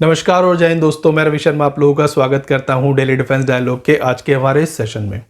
नमस्कार और जय हिंद दोस्तों, मैं रवि शर्मा आप लोगों का स्वागत करता हूं डेली डिफेंस डायलॉग के आज के हमारे इस सेशन में।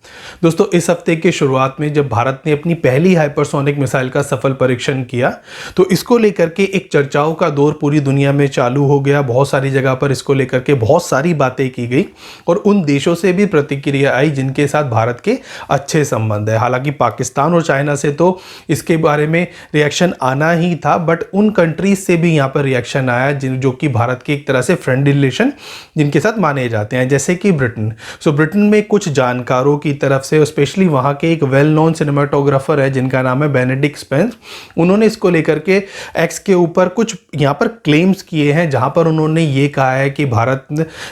दोस्तों, इस हफ्ते की शुरुआत में जब भारत ने अपनी पहली हाइपरसोनिक मिसाइल का सफल परीक्षण किया तो इसको लेकर के एक चर्चाओं का दौर पूरी दुनिया में चालू हो गया। बहुत सारी जगह पर इसको लेकर के बहुत सारी बातें की गई और उन देशों से भी प्रतिक्रिया आई जिनके साथ भारत के अच्छे संबंध है। हालांकि पाकिस्तान और चाइना से तो इसके बारे में रिएक्शन आना ही था, बट उन कंट्रीज से भी यहाँ पर रिएक्शन आया जो कि भारत की एक तरह से फ्रेंडली रिलेशन जिनके साथ माने जाते हैं, जैसे कि ब्रिटेन। ब्रिटेन में कुछ जानकारों की तरफ से, स्पेशली वहाँ के एक वेल नोन सिनेमाटोग्राफर है जिनका नाम है बेनेडिक्ट स्पेंस, उन्होंने इसको लेकर के एक्स के ऊपर कुछ यहाँ पर क्लेम्स किए हैं, जहाँ पर उन्होंने ये कहा है कि भारत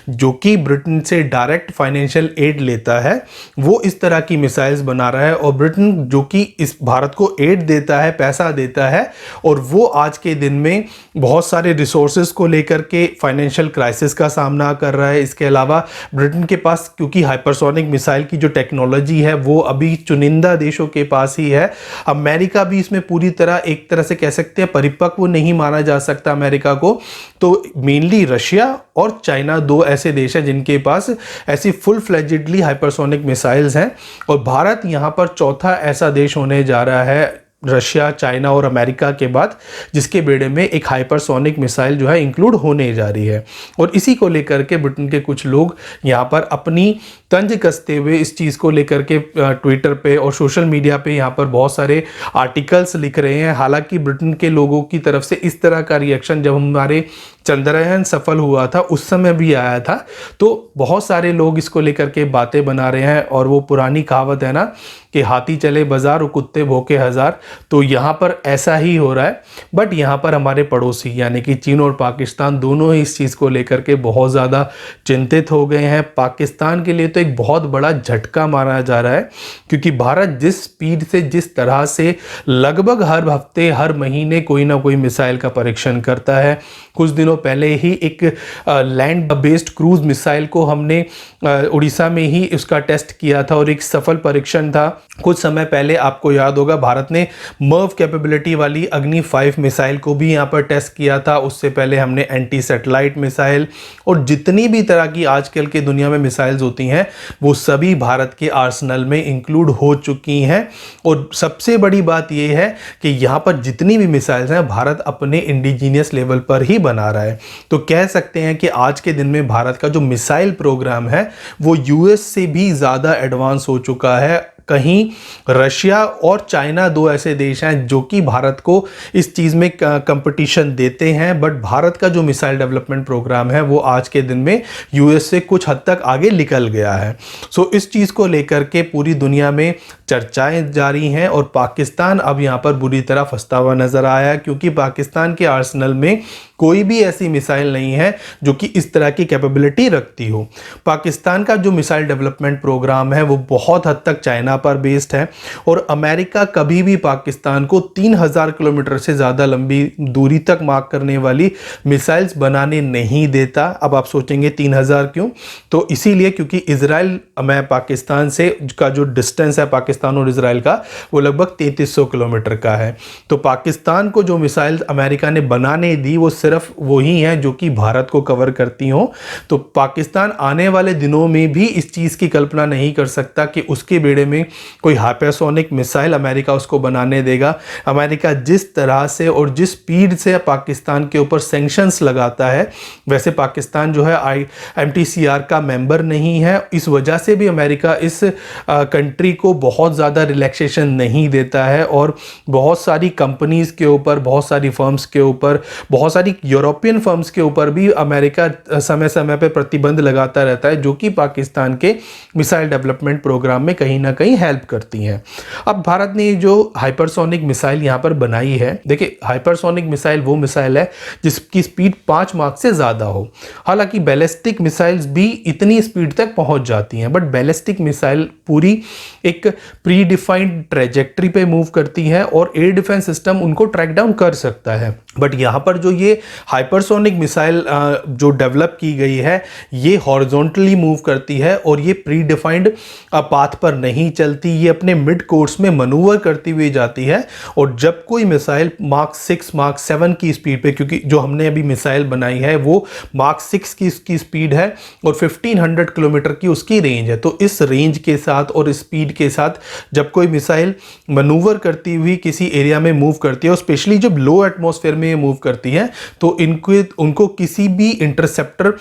जो कि ब्रिटेन से डायरेक्ट फाइनेंशियल एड लेता है वो इस तरह की मिसाइल्स बना रहा है, और ब्रिटेन जो कि इस भारत को एड देता है, पैसा देता है, और वो आज के दिन में बहुत सारे रिसोर्सेज को लेकर के फाइनेंशियल क्राइसिस का सामना कर रहा है। इसके अलावा ब्रिटेन के पास क्योंकि हाइपरसोनिक मिसाइल की जो टेक्नोलॉजी है वो अभी चुनिंदा देशों के पास ही है। अमेरिका भी इसमें पूरी तरह एक तरह से कह सकते हैं परिपक्व नहीं माना जा सकता अमेरिका को। तो मेनली रशिया और चाइना दो ऐसे देश हैं जिनके पास ऐसी फुल फ्लेजेडली हाइपरसोनिक मिसाइल्स हैं, और भारत यहाँ पर चौथा ऐसा देश होने जा रहा है रशिया, चाइना और अमेरिका के बाद जिसके बेड़े में एक हाइपरसोनिक मिसाइल जो है इंक्लूड होने जा रही है। और इसी को लेकर के ब्रिटेन के कुछ लोग यहाँ पर अपनी तंज कसते हुए इस चीज़ को लेकर के ट्विटर पे और सोशल मीडिया पे यहाँ पर बहुत सारे आर्टिकल्स लिख रहे हैं। हालांकि ब्रिटेन के लोगों की तरफ से इस तरह का रिएक्शन जब हमारे चंद्रयान सफल हुआ था उस समय भी आया था, तो बहुत सारे लोग इसको लेकर के बातें बना रहे हैं। और वो पुरानी कहावत है ना कि हाथी चले बाजार और कुत्ते भौंके हजार, तो यहाँ पर ऐसा ही हो रहा है। बट यहाँ पर हमारे पड़ोसी यानी कि चीन और पाकिस्तान दोनों ही इस चीज़ को लेकर के बहुत ज़्यादा चिंतित हो गए हैं। पाकिस्तान के लिए तो एक बहुत बड़ा झटका माना जा रहा है, क्योंकि भारत जिस स्पीड से, जिस तरह से लगभग हर हफ्ते हर महीने कोई ना कोई मिसाइल का परीक्षण करता है। कुछ दिनों पहले ही एक लैंड बेस्ड क्रूज मिसाइल को हमने उड़ीसा में ही उसका टेस्ट किया था और एक सफल परीक्षण था। कुछ समय पहले आपको याद होगा भारत ने मर्व कैपेबिलिटी वाली अग्नि 5 मिसाइल को भी यहाँ पर टेस्ट किया था। उससे पहले हमने एंटी सैटेलाइट मिसाइल और जितनी भी तरह की आजकल के दुनिया में मिसाइल्स होती हैं वो सभी भारत के आर्सेनल में इंक्लूड हो चुकी हैं। और सबसे बड़ी बात यह है कि यहाँ पर जितनी भी मिसाइल्स हैं भारत अपने इंडिजीनियस लेवल पर ही बना रहा है। तो कह सकते हैं कि आज के दिन में भारत का जो मिसाइल प्रोग्राम है वो यूएस से भी ज़्यादा एडवांस हो चुका है। कहीं रशिया और चाइना दो ऐसे देश हैं जो कि भारत को इस चीज़ में कंपटीशन देते हैं, बट भारत का जो मिसाइल डेवलपमेंट प्रोग्राम है वो आज के दिन में यूएस से कुछ हद तक आगे निकल गया है। इस चीज़ को लेकर के पूरी दुनिया में चर्चाएं जारी हैं, और पाकिस्तान अब यहाँ पर बुरी तरह फंसता हुआ नजर आया है, क्योंकि पाकिस्तान के आर्सेनल में कोई भी ऐसी मिसाइल नहीं है जो कि इस तरह की कैपेबिलिटी रखती हो। पाकिस्तान का जो मिसाइल डेवलपमेंट प्रोग्राम है वो बहुत हद तक चाइना पर बेस्ड है, और अमेरिका कभी भी पाकिस्तान को 3000 किलोमीटर से ज़्यादा लंबी दूरी तक मार्क करने वाली मिसाइल्स बनाने नहीं देता। अब आप सोचेंगे 3000 क्यों? तो इसीलिए क्योंकि इजराइल में पाकिस्तान से का जो डिस्टेंस है पाकिस्तान और इजराइल का वो लगभग 3300 किलोमीटर का है। तो पाकिस्तान को जो मिसाइल अमेरिका ने बनाने दी वो सिर्फ वही हैं जो कि भारत को कवर करती हों। तो पाकिस्तान आने वाले दिनों में भी इस चीज़ की कल्पना नहीं कर सकता कि उसके बेड़े में कोई हाइपरसोनिक मिसाइल अमेरिका उसको बनाने देगा। अमेरिका जिस तरह से और जिस स्पीड से पाकिस्तान के ऊपर सैंक्शंस लगाता है, वैसे पाकिस्तान जो है MTCR का मेंबर नहीं है, इस वजह से भी अमेरिका इस कंट्री को बहुत ज़्यादा रिलैक्सेशन नहीं देता है, और बहुत सारी कंपनीज़ के ऊपर, बहुत सारी फर्म्स के ऊपर, बहुत सारी यूरोपियन फर्म्स के ऊपर भी अमेरिका समय समय पर प्रतिबंध लगाता रहता है, जो कि पाकिस्तान के मिसाइल डेवलपमेंट प्रोग्राम में कहीं ना कहीं हेल्प करती हैं। अब भारत ने जो हाइपरसोनिक मिसाइल यहाँ पर बनाई है, देखिए हाइपरसोनिक मिसाइल वो मिसाइल है जिसकी स्पीड 5 माक से ज़्यादा हो। हालांकि बैलिस्टिक मिसाइल्स भी इतनी स्पीड तक पहुँच जाती हैं, बट बैलिस्टिक मिसाइल पूरी एक प्री डिफाइंड ट्रेजेक्ट्री पे मूव करती है और एयर डिफेंस सिस्टम उनको ट्रैक डाउन कर सकता है। बट यहाँ पर जो ये हाइपरसोनिक मिसाइल जो डेवलप की गई है ये हॉरिजॉन्टली मूव करती है और ये प्री डिफाइंड पाथ पर नहीं चलती, ये अपने मिड कोर्स में मनूवर करती हुई जाती है। और जब कोई मिसाइल मार्क 6 मार्क 7 की स्पीड पे, क्योंकि जो हमने अभी मिसाइल बनाई है वो मार्क 6 की उसकी स्पीड है और 1500 किलोमीटर की उसकी रेंज है, तो इस रेंज के साथ और स्पीड के साथ जब कोई मिसाइल मनूवर करती हुई किसी एरिया में मूव करती है और स्पेशली जब लो एटमॉस्फेयर में मूव करती है तो उनको किसी भी इंटरसेप्टर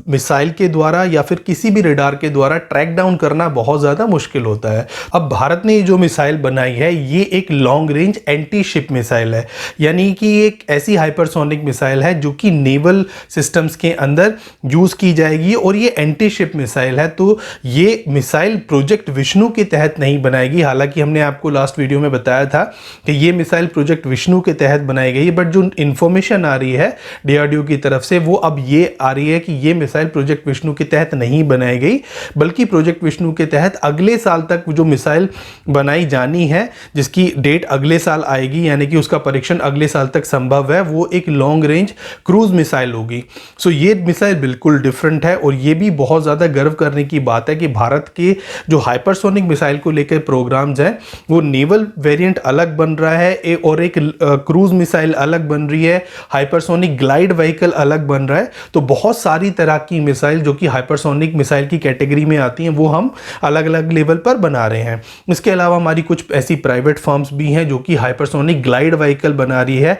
मिसाइल के द्वारा या फिर किसी भी रडार के द्वारा ट्रैक डाउन करना बहुत ज़्यादा मुश्किल होता है। अब भारत ने जो मिसाइल बनाई है ये एक long range anti ship missile है, यानी कि एक ऐसी हाइपरसोनिक मिसाइल है जो कि नेवल सिस्टम्स के अंदर यूज़ की जाएगी और ये एंटी शिप मिसाइल है। तो ये मिसाइल प्रोजेक्ट विष्णु के तहत नहीं बनाएगी, हालांकि हमने आपको लास्ट वीडियो में बताया था कि ये मिसाइल प्रोजेक्ट विष्णु के तहत बनाई गई, बट जो इन्फॉर्मेशन आ रही है डीआरडीओ की तरफ से वो अब ये आ रही है कि ये मिसाइल प्रोजेक्ट विष्णु के तहत नहीं बनाई गई, बल्कि प्रोजेक्ट विष्णु के तहत अगले साल तक जो मिसाइल बनाई जानी है जिसकी डेट अगले साल आएगी, यानी कि उसका परीक्षण अगले साल तक संभव है, वो एक लॉन्ग रेंज क्रूज मिसाइल होगी। सो ये मिसाइल बिल्कुल डिफरेंट है और ये भी बहुत ज़्यादा गर्व करने की बात है कि भारत के जो हाइपरसोनिक मिसाइल को लेकर प्रोग्राम्स हैं वो नेवल वेरिएंट अलग बन रहा है और एक क्रूज मिसाइल अलग बन रही है, हाइपरसोनिक ग्लाइड व्हीकल अलग बन रहा है। तो बहुत सारी तरह की मिसाइल जो कि हाइपरसोनिक मिसाइल की कैटेगरी में आती हैं वो हम अलग अलग लेवल पर बना रहे हैं। इसके अलावा हमारी कुछ ऐसी प्राइवेट फर्म्स भी हैं जो कि हाइपरसोनिक ग्लाइड व्हीकल बना रही है,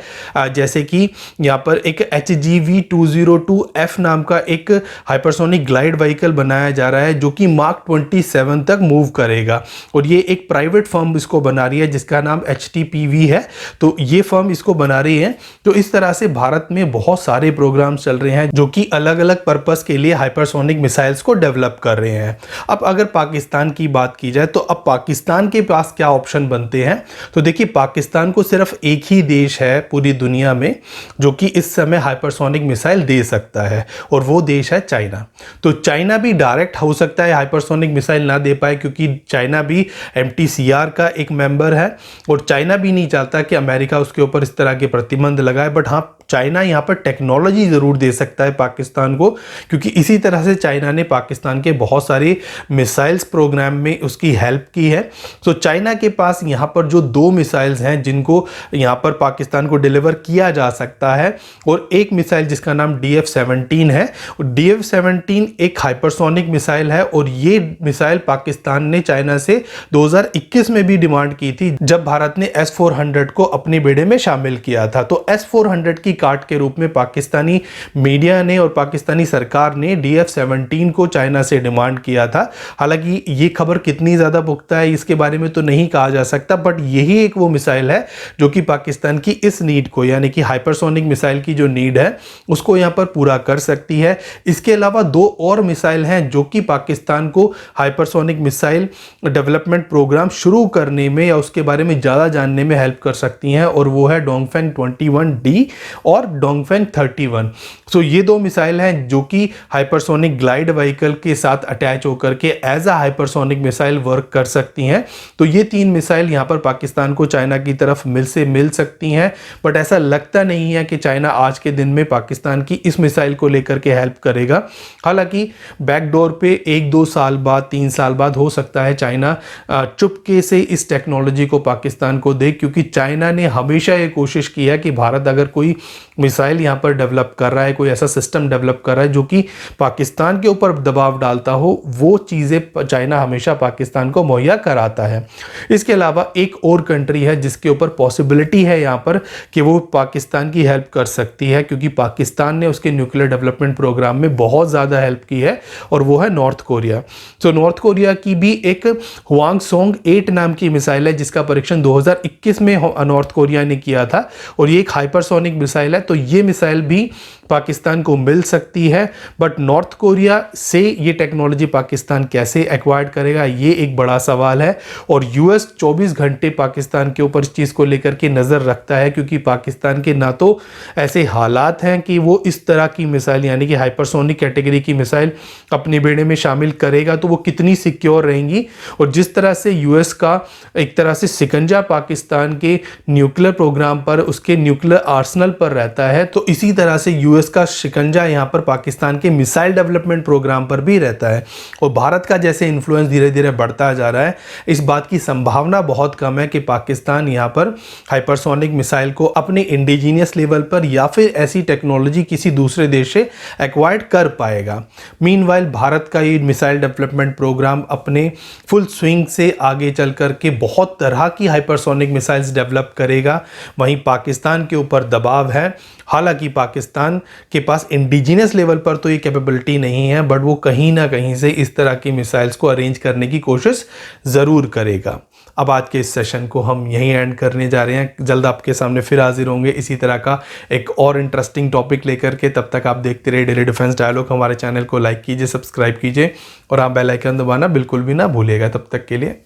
जैसे कि यहाँ पर एक HGV-202F नाम का एक हाइपरसोनिक ग्लाइड व्हीकल बनाया जा रहा है जो कि मार्क 27 तक मूव करेगा और ये एक प्राइवेट फर्म इसको बना रही है जिसका नाम HTPV है। तो ये फर्म इसको बना रही है। तो इस तरह से भारत में बहुत सारे प्रोग्राम्स चल रहे हैं जो कि अलग अलग पर्पस के लिए हाइपरसोनिक मिसाइल्स को डेवलप कर रहे हैं। अब अगर पाकिस्तान की बात की जाए तो अब पाकिस्तान के पास क्या ऑप्शन बनते हैं, तो देखिए पाकिस्तान को सिर्फ एक ही देश है पूरी दुनिया में जो कि इस समय हाइपरसोनिक मिसाइल दे सकता है और वो देश है चाइना। तो चाइना भी डायरेक्ट हो सकता है हाइपरसोनिक मिसाइल ना दे पाए क्योंकि चाइना भी MTCR का एक मेंबर है और चाइना भी नहीं चाहता कि अमेरिका उसके ऊपर इस तरह के प्रतिबंध लगाए। बट हाँ, चाइना यहाँ पर टेक्नोलॉजी ज़रूर दे सकता है पाकिस्तान को, क्योंकि इसी तरह से चाइना ने पाकिस्तान के बहुत सारे मिसाइल्स प्रोग्राम में उसकी हेल्प की है। तो चाइना के पास यहाँ पर जो 2 मिसाइल्स हैं जिनको यहाँ पर पाकिस्तान को डिलीवर किया जा सकता है और एक मिसाइल जिसका नाम DF-17 है। DF-17 एक हाइपरसोनिक मिसाइल है और ये मिसाइल पाकिस्तान ने चाइना से 2021 में भी डिमांड की थी जब भारत ने S-400 को अपने बेड़े में शामिल किया था। तो S-400 की कार्ड के रूप में पाकिस्तानी मीडिया ने और पाकिस्तानी सरकार ने DF-17 को चाइना से डिमांड किया था। हालांकि ये खबर कितनी ज़्यादा पुख्ता है इसके बारे में तो नहीं कहा जा सकता, बट यही एक वो मिसाइल है जो कि पाकिस्तान की इस नीड को, यानी कि हाइपरसोनिक मिसाइल की जो नीड है उसको यहाँ पर पूरा कर सकती है। इसके अलावा 2 और मिसाइल हैं जो कि पाकिस्तान को हाइपरसोनिक मिसाइल डेवलपमेंट प्रोग्राम शुरू करने में या उसके बारे में ज़्यादा जानने में हेल्प कर सकती हैं और वो है डोंगफेंग 21D और डोंगफेंग 31। सो ये 2 मिसाइल हैं जो कि हाइपरसोनिक ग्लाइड व्हीकल के साथ अटैच होकर के as a hypersonic missile work कर सकती हैं। तो ये 3 मिसाइल यहाँ पर पाकिस्तान को चाइना की तरफ मिल सकती हैं, बट ऐसा लगता नहीं है कि चाइना आज के दिन में पाकिस्तान की इस मिसाइल को लेकर के हेल्प करेगा। हालांकि बैकडोर पे 1-2 साल बाद 3 साल बाद हो सकता है चाइना चुपके से इस टेक्नोलॉजी को पाकिस्तान को दे, क्योंकि चाइना ने हमेशा ये कोशिश की है कि भारत अगर कोई मिसाइल यहाँ पर डेवलप कर रहा है, कोई ऐसा सिस्टम डेवलप कर रहा है जो कि पाकिस्तान के ऊपर दबाव डालता हो, वो चीज़ें चाइना हमेशा पाकिस्तान को मुहैया कराता है। इसके अलावा एक और कंट्री है जिसके ऊपर पॉसिबिलिटी है यहाँ पर कि वो पाकिस्तान की हेल्प कर सकती है, क्योंकि पाकिस्तान ने उसके न्यूक्लियर डेवलपमेंट प्रोग्राम में बहुत ज़्यादा हेल्प की है और वो है नॉर्थ कोरिया। तो नॉर्थ कोरिया की भी एक हवांगसोंग 8 नाम की मिसाइल है जिसका परीक्षण 2021 में नॉर्थ कोरिया ने किया था और ये एक हाइपरसोनिक मिसाइल है। तो ये मिसाइल भी पाकिस्तान को मिल सकती है, बट नॉर्थ कोरिया से ये टेक्नोलॉजी पाकिस्तान कैसे एक्वायर्ड करेगा, ये एक बड़ा सवाल है। और यूएस 24 घंटे पाकिस्तान के ऊपर इस चीज़ को लेकर के नज़र रखता है, क्योंकि पाकिस्तान के ना तो ऐसे हालात हैं कि वो इस तरह की मिसाइल यानी कि हाइपरसोनिक कैटेगरी की मिसाइल अपने बेड़े में शामिल करेगा तो वो कितनी सिक्योर रहेंगी। और जिस तरह से यूएस का एक तरह से शिकंजा पाकिस्तान के न्यूक्लियर प्रोग्राम पर, उसके न्यूक्लियर आर्सनल पर रहता है, तो इसी तरह से यूएस का शिकंजा यहाँ पर पाकिस्तान के मिसाइल डेवलपमेंट प्रोग्राम पर भी रहता है। और भारत का जैसे इन्फ्लुएंस धीरे धीरे बढ़ता जा रहा है, इस बात की संभावना बहुत कम है कि पाकिस्तान यहाँ पर हाइपरसोनिक मिसाइल को अपने इंडिजीनियस लेवल पर या फिर ऐसी टेक्नोलॉजी किसी दूसरे देश से एक्वायर्ड कर पाएगा। मीनवाइल भारत का ये मिसाइल डेवलपमेंट प्रोग्राम अपने फुल स्विंग से आगे चल कर के बहुत तरह की हाइपरसोनिक मिसाइल्स डेवलप करेगा। वहीं पाकिस्तान के ऊपर दबाव है, हालांकि पाकिस्तान के पास इंडिजिनियस लेवल पर तो ये कैपेबिलिटी नहीं है, बट वो कहीं ना कहीं से इस तरह की मिसाइल्स को अरेंज करने की कोशिश ज़रूर करेगा। अब आज के इस सेशन को हम यहीं एंड करने जा रहे हैं। जल्द आपके सामने फिर हाजिर होंगे इसी तरह का एक और इंटरेस्टिंग टॉपिक लेकर के। तब तक आप देखते रहिए डेली डिफेंस डायलॉग। हमारे चैनल को लाइक कीजिए, सब्सक्राइब कीजिए और आप बेल आइकन दबाना बिल्कुल भी ना भूलिएगा। तब तक के लिए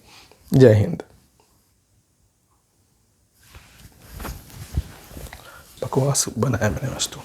जय हिंद। बकवास बनाया मैंने वस्तु।